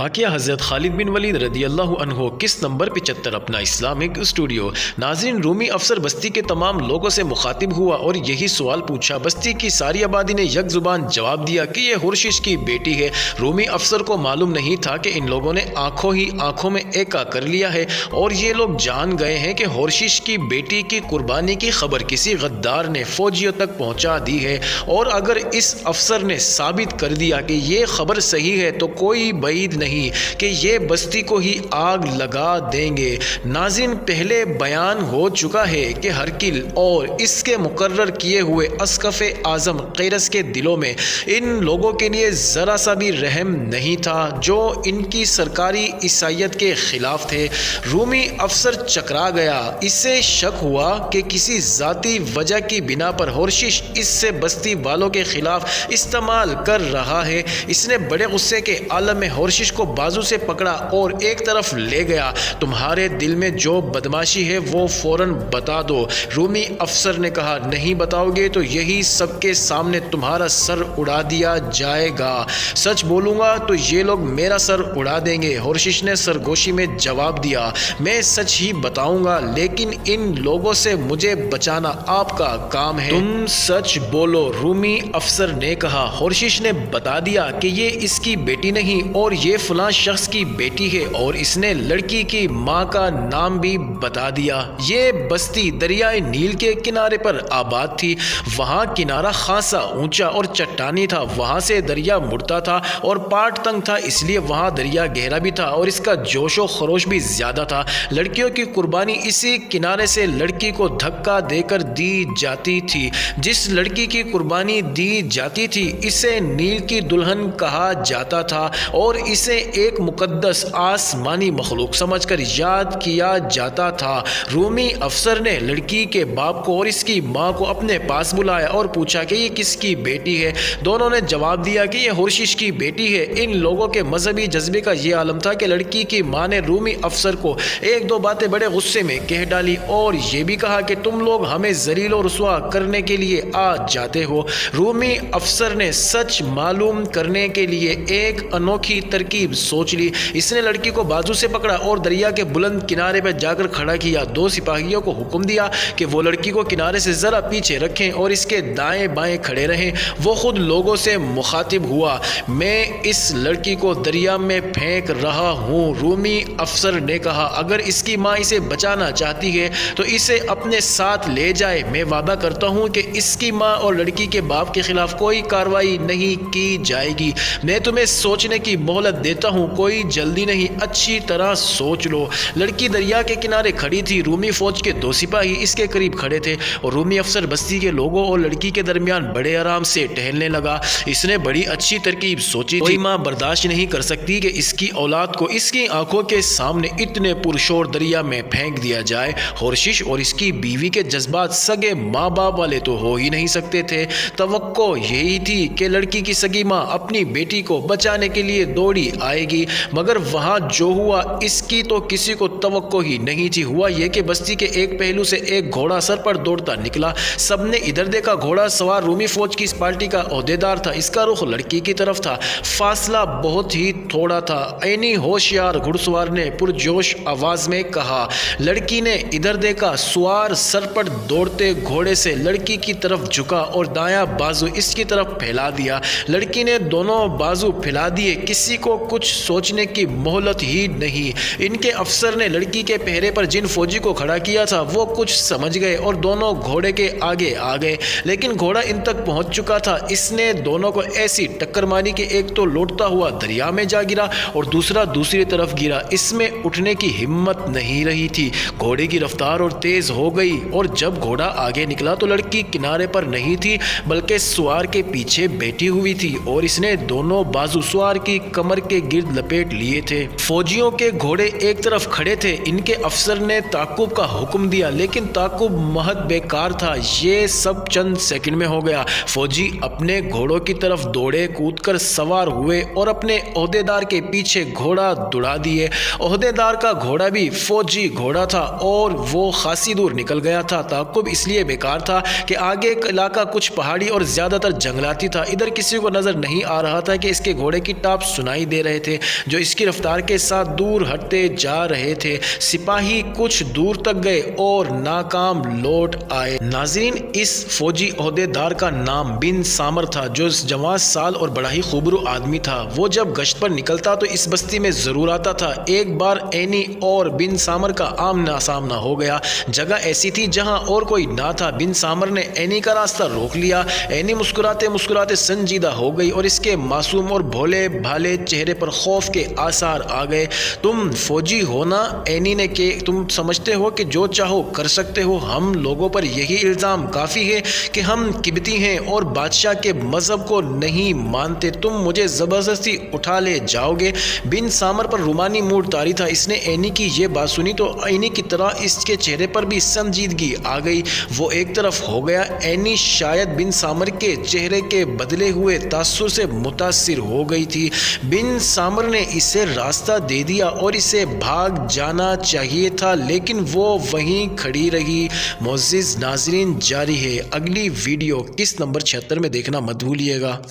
واقعہ حضرت خالد بن ولید رضی اللہ عنہ قسط نمبر 75 اپنا اسلامک اسٹوڈیو۔ ناظرین، رومی افسر بستی کے تمام لوگوں سے مخاطب ہوا اور یہی سوال پوچھا۔ بستی کی ساری آبادی نے یک زبان جواب دیا کہ یہ ہرشش کی بیٹی ہے۔ رومی افسر کو معلوم نہیں تھا کہ ان لوگوں نے آنکھوں ہی آنکھوں میں ایکا کر لیا ہے اور یہ لوگ جان گئے ہیں کہ ہرشش کی بیٹی کی قربانی کی خبر کسی غدار نے فوجیوں تک پہنچا دی ہے، اور اگر اس افسر نے ثابت کر دیا کہ یہ خبر صحیح ہے تو کوئی بعید نہیں کہ یہ بستی کو ہی آگ لگا دیں گے۔ ناظرین، پہلے بیان ہو چکا ہے کہ ہرکل اور اس کے مقرر کیے ہوئے اسقف اعظم قیرس کے دلوں میں ان لوگوں کے لیے ذرا سا بھی رحم نہیں تھا جو ان کی سرکاری عیسائیت کے خلاف تھے۔ رومی افسر چکرا گیا۔ اسے شک ہوا کہ کسی ذاتی وجہ کی بنا پر ہرشش اس سے بستی والوں کے خلاف استعمال کر رہا ہے۔ اس نے بڑے غصے کے عالم میں ہرشش کو بازو سے پکڑا اور ایک طرف لے گیا۔ تمہارے دل میں جو بدماشی ہے وہ فوراً بتا دو۔ رومی افسر نے کہا، نہیں بتاؤ گے تو یہی سب کے سامنے تمہارا سر اڑا دیا جائے گا۔ سچ بولوں گا تو یہ لوگ میرا سر اڑا دیں گے۔ ہرشش نے سرگوشی میں جواب دیا، میں سچ ہی بتاؤں گا، لیکن ان لوگوں سے مجھے بچانا آپ کا کام ہے۔ تم سچ بولو، رومی افسر نے کہا۔ ہرشش نے بتا دیا کہ یہ اس کی بیٹی نہیں اور یہ فلاں شخص کی بیٹی ہے، اور اس نے لڑکی کی ماں کا نام بھی بتا دیا۔ یہ بستی دریائے نیل کے کنارے پر آباد تھی۔ وہاں کنارہ خاصا اونچا اور چٹانی تھا، وہاں سے دریا مڑتا تھا اور پاٹ تنگ تھا، اس لیے وہاں دریا گہرا بھی تھا اور اس کا جوش و خروش بھی زیادہ تھا۔ لڑکیوں کی قربانی اسی کنارے سے لڑکی کو دھکا دے کر دی جاتی تھی۔ جس لڑکی کی قربانی دی جاتی تھی اسے نیل کی دلہن کہا جاتا تھا اور اسے ایک مقدس آسمانی مخلوق سمجھ کر یاد کیا جاتا تھا۔ رومی افسر نے لڑکی کے باپ کو اور اس کی ماں کو اپنے پاس بلایا اور پوچھا کہ یہ کس کی بیٹی ہے۔ دونوں نے جواب دیا کہ یہ ہرشش کی بیٹی ہے۔ ان لوگوں کے مذہبی جذبے کا یہ عالم تھا کہ لڑکی کی ماں نے رومی افسر کو ایک دو باتیں بڑے غصے میں کہہ ڈالی اور یہ بھی کہا کہ تم لوگ ہمیں ذلیل و رسوا کرنے کے لیے آ جاتے ہو۔ رومی افسر نے سچ معلوم کرنے کے لیے ایک انوکھی ترکیب سوچ لی۔ اس نے لڑکی کو بازو سے پکڑا اور دریا کے بلند کنارے پر جا کر کھڑا کیا۔ دو سپاہیوں کو حکم دیا کہ وہ لڑکی کو کنارے سے ذرا پیچھے رکھیں اور اس کے دائیں بائیں کھڑے رہیں۔ وہ خود لوگوں سے مخاطب ہوا، میں اس لڑکی کو دریا میں پھینک رہا ہوں۔ رومی افسر نے کہا، اگر اس کی ماں اسے بچانا چاہتی ہے تو اسے اپنے ساتھ لے جائے۔ میں وعدہ کرتا ہوں کہ اس کی ماں اور لڑکی کے باپ کے خلاف کوئی کارروائی نہیں کی جائے گی۔ میں تمہیں سوچنے کی مہلت دیتا ہوں، کوئی جلدی نہیں، اچھی طرح سوچ لو۔ لڑکی دریا کے کنارے کھڑی تھی۔ رومی فوج کے دو سپاہی اس کے قریب کھڑے تھے اور رومی افسر بستی کے لوگوں اور لڑکی کے درمیان بڑے آرام سے ٹہلنے لگا۔ اس نے بڑی اچھی ترکیب سوچی تھی۔ کوئی ماں برداشت نہیں کر سکتی کہ اس کی اولاد کو اس کی آنکھوں کے سامنے اتنے پرشور دریا میں پھینک دیا جائے۔ ہرشش اور اس کی بیوی کے جذبات سگے ماں باپ والے تو ہو ہی نہیں سکتے تھے۔ توقع یہی تھی کہ لڑکی کی سگی ماں اپنی بیٹی کو بچانے کے لیے دوڑی آئے گی، مگر وہاں جو ہوا اس کی تو کسی کو توقع ہی نہیں تھی۔ ہوا یہ کہ بستی کے ایک پہلو سے ایک گھوڑا سر پر دوڑتا نکلا۔ سب نے ادھر دیکھا، گھوڑا سوار رومی فوج کی اس پارٹی کا عہدیدار تھا۔ اس کا رخ لڑکی کی طرف تھا۔ فاصلہ بہت ہی تھوڑا تھا۔ عینی ہوشیار گھڑ سوار نے پرجوش آواز میں کہا۔ لڑکی نے ادھر دیکھا، سوار سر پر دوڑتے گھوڑے سے لڑکی کی طرف جھکا اور دایاں بازو اس کی طرف پھیلا دیا۔ لڑکی نے دونوں بازو پھیلا دیے، کسی کو کچھ سوچنے کی مہلت ہی نہیں۔ ان کے افسر نے لڑکی کے پہرے پر جن فوجی کو کھڑا کیا تھا وہ کچھ سمجھ گئے اور دونوں گھوڑے کے آگے آ گئے، لیکن گھوڑا ان تک پہنچ چکا تھا۔ اس نے دونوں کو ایسی ٹکر ماری کہ ایک تو لوٹتا ہوا دریا میں جا گرا اور دوسرا دوسری طرف گرا۔ اس میں اٹھنے کی ہمت نہیں رہی تھی۔ گھوڑے کی رفتار اور تیز ہو گئی اور جب گھوڑا آگے نکلا تو لڑکی کنارے پر نہیں تھی بلکہ سوار کے پیچھے بیٹھی ہوئی تھی اور اس نے دونوں بازو سوار کی کمر کے گرد لپیٹ لیے تھے۔ فوجیوں کے گھوڑے ایک طرف کھڑے تھے۔ ان کے افسر نے تعاقب کا حکم دیا، لیکن تعاقب محض بیکار تھا۔ یہ سب چند سیکنڈ میں ہو گیا۔ فوجی اپنے گھوڑوں کی طرف دوڑے، کود کر سوار ہوئے اور اپنے عہدیدار کے پیچھے گھوڑا دوڑا دیے۔ عہدیدار کا گھوڑا بھی فوجی گھوڑا تھا اور وہ خاصی دور نکل گیا تھا۔ تعاقب اس لیے بیکار تھا کہ آگے کا علاقہ کچھ پہاڑی اور زیادہ تر جنگلاتی تھا۔ ادھر کسی کو نظر نہیں آ رہا تھا کہ اس کے گھوڑے کی ٹاپ سنائی دے رہے رہے تھے جو اس کی رفتار کے ساتھ دور ہٹتے جا رہے تھے۔ سپاہی کچھ دور تک گئے اور ناکام لوٹ آئے۔ ناظرین، اس فوجی عہدے دار کا نام بن سامر تھا جو جوان سال اور بڑا ہی خوبرو آدمی تھا۔ وہ جب گشت پر نکلتا تو اس بستی میں ضرور آتا تھا۔ ایک بار اینی اور بن سامر کا آمنا سامنا ہو گیا۔ جگہ ایسی تھی جہاں اور کوئی نہ تھا۔ بن سامر نے اینی کا راستہ روک لیا۔ اینی مسکراتے مسکراتے سنجیدہ ہو گئی اور اس کے معصوم اور بھولے بھالے چہرے پر خوف کے آثار آ گئے۔ تم فوجی ہو نا؟ اینی نے کہ تم سمجھتے ہو کہ جو چاہو کر سکتے ہو؟ ہم لوگوں پر یہی الزام کافی ہے کہ ہم قبطی ہیں اور بادشاہ کے مذہب کو نہیں مانتے۔ تم مجھے زبردستی اٹھا لے جاؤ گے؟ بن سامر پر رومانی موڈ طاری تھا۔ اس نے اینی کی یہ بات سنی تو اینی کی طرح اس کے چہرے پر بھی سنجیدگی آ گئی۔ وہ ایک طرف ہو گیا۔ اینی شاید بن سامر کے چہرے کے بدلے ہوئے تاثر سے متاثر ہو گئی تھی۔ بن سامر نے اسے راستہ دے دیا اور اسے بھاگ جانا چاہیے تھا لیکن وہ وہیں کھڑی رہی۔ معزز ناظرین، جاری ہے اگلی ویڈیو۔ قسط نمبر 76 میں دیکھنا مت بھولیے گا۔